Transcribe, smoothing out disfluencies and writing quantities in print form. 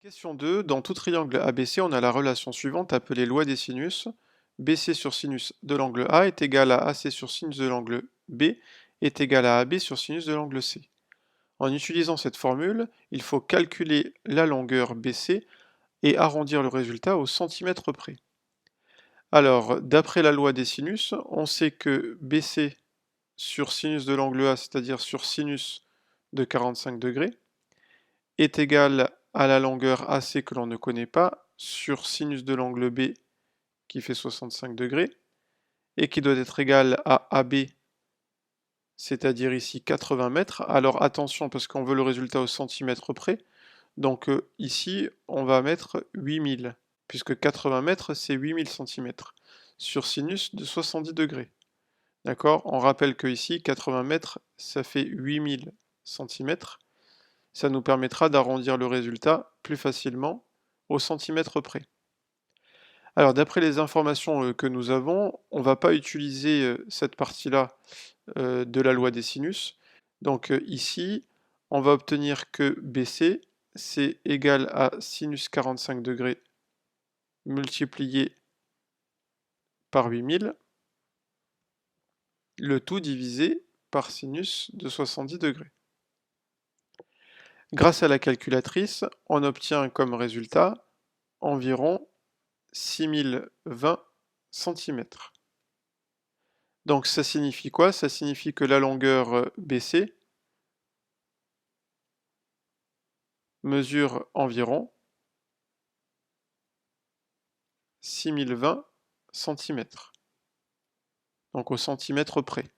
Question 2. Dans tout triangle ABC, on a la relation suivante appelée loi des sinus. BC sur sinus de l'angle A est égal à AC sur sinus de l'angle B est égal à AB sur sinus de l'angle C. En utilisant cette formule, il faut calculer la longueur BC et arrondir le résultat au centimètre près. Alors, d'après la loi des sinus, on sait que BC sur sinus de l'angle A, c'est-à-dire sur sinus de 45 degrés, est égal à la longueur AC que l'on ne connaît pas sur sinus de l'angle B qui fait 65 degrés et qui doit être égal à AB, c'est-à-dire ici 80 mètres. Alors attention parce qu'on veut le résultat au centimètre près. Donc ici, on va mettre 8000 puisque 80 mètres c'est 8000 cm sur sinus de 70 degrés. D'accord? On rappelle que ici, 80 mètres, ça fait 8000 cm. Ça nous permettra d'arrondir le résultat plus facilement au centimètre près. Alors, d'après les informations que nous avons, on ne va pas utiliser cette partie-là de la loi des sinus. Donc ici, on va obtenir que BC, c'est égal à sinus 45 degrés multiplié par 8000, le tout divisé par sinus de 70 degrés. Grâce à la calculatrice, on obtient comme résultat environ 6020 cm. Donc ça signifie quoi? Ça signifie que la longueur BC mesure environ 6020 cm. Donc au centimètre près.